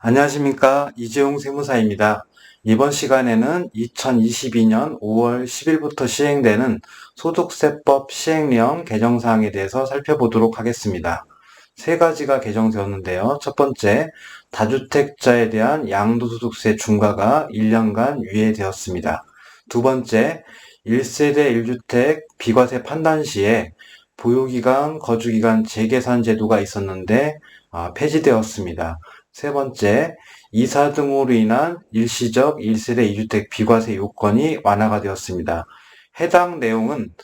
안녕하십니까. 이재용 세무사입니다. 이번 시간에는 2022년 5월 10일부터 시행되는 소득세법 시행령 개정사항에 대해서 살펴보도록 하겠습니다. 세 가지가 개정되었는데요. 첫 번째, 다주택자에 대한 양도소득세 중과가 1년간 유예되었습니다. 두 번째, 1세대 1주택 비과세 판단 시에 보유기간, 거주기간 재계산 제도가 있었는데 폐지되었습니다. 세 번째, 이사 등으로 인한 일시적 1세대 2주택 비과세 요건이 완화가 되었습니다. 해당 내용은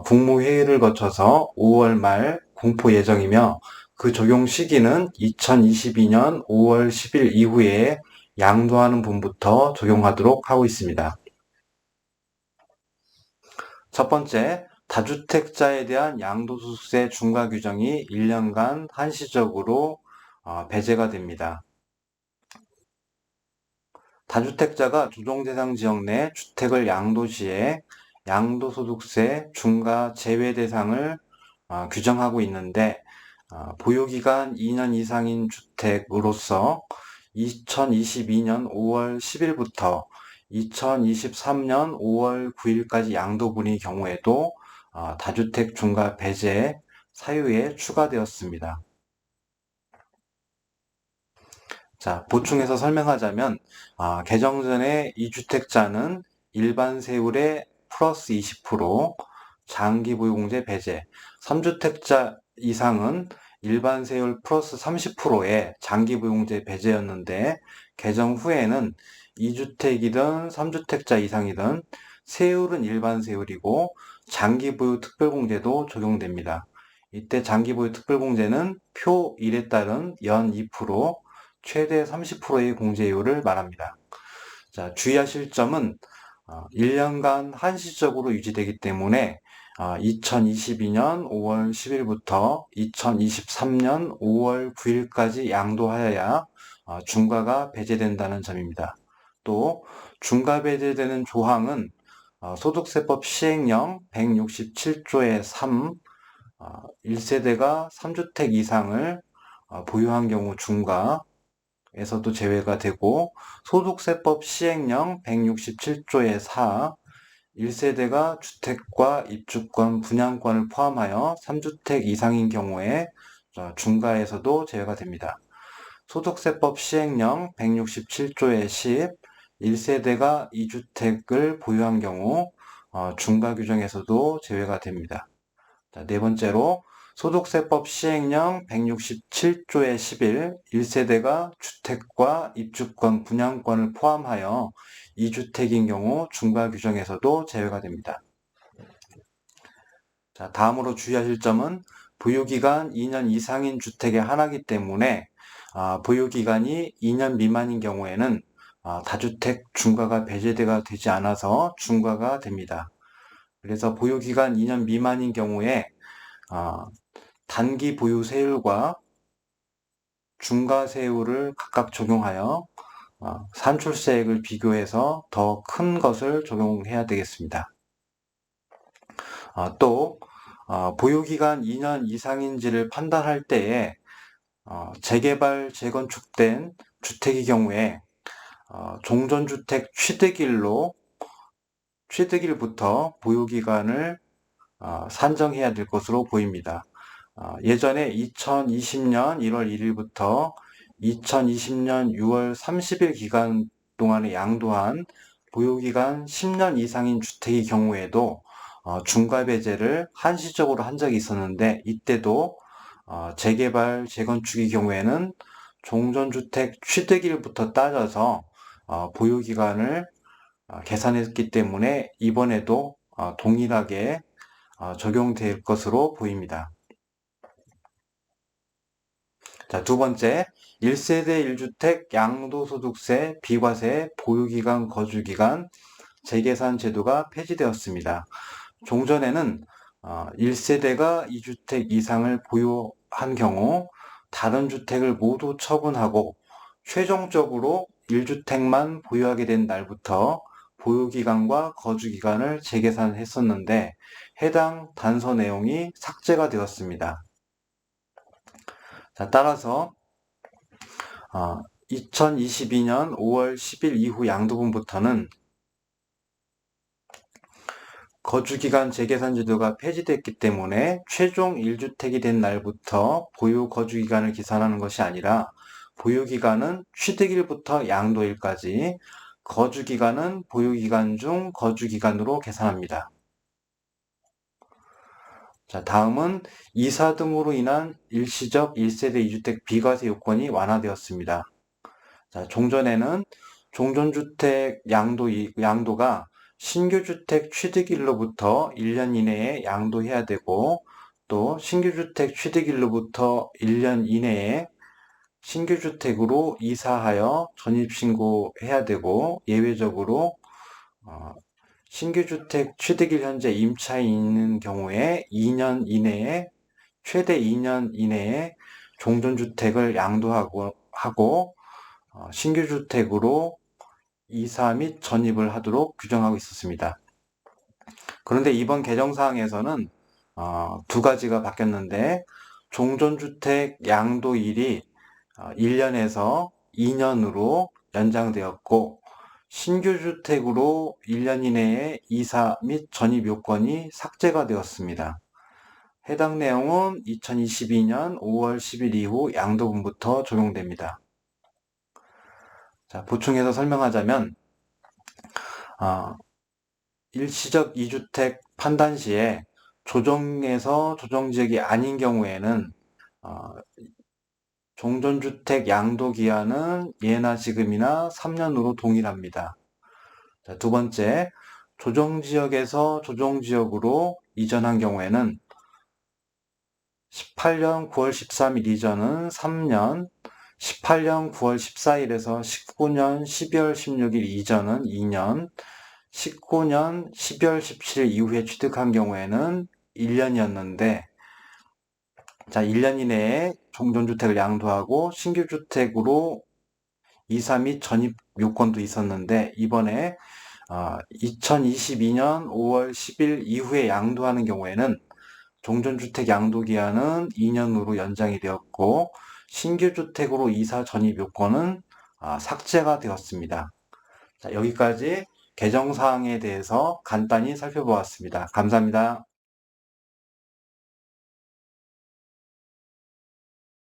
국무회의를 거쳐서 5월 말 공포 예정이며 그 적용 시기는 2022년 5월 10일 이후에 양도하는 분부터 적용하도록 하고 있습니다. 첫 번째, 다주택자에 대한 양도소득세 중과 규정이 1년간 한시적으로 배제가 됩니다. 다주택자가 조정대상 지역 내 주택을 양도 시에 양도소득세 중과 제외 대상을 규정하고 있는데 보유기간 2년 이상인 주택으로서 2022년 5월 10일부터 2023년 5월 9일까지 양도분의 경우에도 다주택 중과 배제 사유에 추가되었습니다. 자, 보충해서 설명하자면 개정 전에 2주택자는 일반 세율의 플러스 20%, 장기 보유공제 배제, 3주택자 이상은 일반 세율 플러스 30%의 장기 보유공제 배제였는데 개정 후에는 2주택이든 3주택자 이상이든 세율은 일반 세율이고 장기 보유 특별공제도 적용됩니다. 이때 장기 보유 특별공제는 표 1에 따른 연 2%, 최대 30%의 공제율을 말합니다. 자, 주의하실 점은 1년간 한시적으로 유지되기 때문에 2022년 5월 10일부터 2023년 5월 9일까지 양도하여야 중과가 배제된다는 점입니다. 또 중과 배제되는 조항은 소득세법 시행령 167조의 3, 1세대가 3주택 이상을 보유한 경우 중과 에서도 제외가 되고 소득세법 시행령 167조의 4, 1세대가 주택과 입주권, 분양권을 포함하여 3주택 이상인 경우에 중과에서도 제외가 됩니다. 소득세법 시행령 167조의 10, 1세대가 2주택을 보유한 경우 중과 규정에서도 제외가 됩니다. 자, 네 번째로 소득세법 시행령 167조의 11, 1세대가 주택과 입주권, 분양권을 포함하여 2주택인 경우 중과 규정에서도 제외가 됩니다. 자, 다음으로 주의하실 점은 보유기간 2년 이상인 주택에 한하기 때문에 보유기간이 2년 미만인 경우에는 다주택 중과가 배제가 되지 않아서 중과가 됩니다. 그래서 보유기간 2년 미만인 경우에 단기 보유 세율과 중과 세율을 각각 적용하여 산출세액을 비교해서 더 큰 것을 적용해야 되겠습니다. 또 보유기간 2년 이상인지를 판단할 때에 재개발, 재건축된 주택의 경우에 종전주택 취득일부터 보유기간을 산정해야 될 것으로 보입니다. 예전에 2020년 1월 1일부터 2020년 6월 30일 기간 동안에 양도한 보유기간 10년 이상인 주택의 경우에도 중과 배제를 한시적으로 한 적이 있었는데 이때도 재개발, 재건축의 경우에는 종전주택 취득일부터 따져서 보유기간을 계산했기 때문에 이번에도 동일하게 적용될 것으로 보입니다. 자, 두 번째, 1세대 1주택 양도소득세 비과세 보유기간 거주기간 재계산 제도가 폐지되었습니다. 종전에는 1세대가 2주택 이상을 보유한 경우 다른 주택을 모두 처분하고 최종적으로 1주택만 보유하게 된 날부터 보유기간과 거주기간을 재계산했었는데 해당 단서 내용이 삭제가 되었습니다. 자, 따라서 2022년 5월 10일 이후 양도분부터는 거주기간 재계산 제도가 폐지됐기 때문에 최종 1주택이 된 날부터 보유 거주기간을 계산하는 것이 아니라 보유기간은 취득일부터 양도일까지, 거주기간은 보유기간 중 거주기간으로 계산합니다. 자, 다음은 이사 등으로 인한 일시적 1세대 2주택 비과세 요건이 완화되었습니다. 자, 종전에는 종전주택 양도가 신규주택 취득일로부터 1년 이내에 양도해야 되고, 또 신규주택 취득일로부터 1년 이내에 신규주택으로 이사하여 전입신고해야 되고, 예외적으로 신규주택 취득일 현재 임차에 있는 경우에 2년 이내에, 최대 2년 이내에 종전주택을 양도하고 신규주택으로 이사 및 전입을 하도록 규정하고 있었습니다. 그런데 이번 개정사항에서는 두 가지가 바뀌었는데, 종전주택 양도일이 1년에서 2년으로 연장되었고, 신규주택으로 1년 이내에 이사 및 전입 요건이 삭제가 되었습니다. 해당 내용은 2022년 5월 10일 이후 양도분부터 적용됩니다. 자, 보충해서 설명하자면, 일시적 2주택 판단 시에 조정에서 조정지역이 아닌 경우에는 종전주택 양도기한은 예나 지금이나 3년으로 동일합니다. 자, 두 번째, 조정지역에서 조정지역으로 이전한 경우에는 18년 9월 13일 이전은 3년, 18년 9월 14일에서 19년 12월 16일 이전은 2년, 19년 12월 17일 이후에 취득한 경우에는 1년이었는데, 자, 1년 이내에 종전주택을 양도하고 신규주택으로 이사 및 전입 요건도 있었는데, 이번에 2022년 5월 10일 이후에 양도하는 경우에는 종전주택 양도기한은 2년으로 연장이 되었고, 신규주택으로 이사 전입 요건은 삭제가 되었습니다. 자, 여기까지 개정사항에 대해서 간단히 살펴보았습니다. 감사합니다.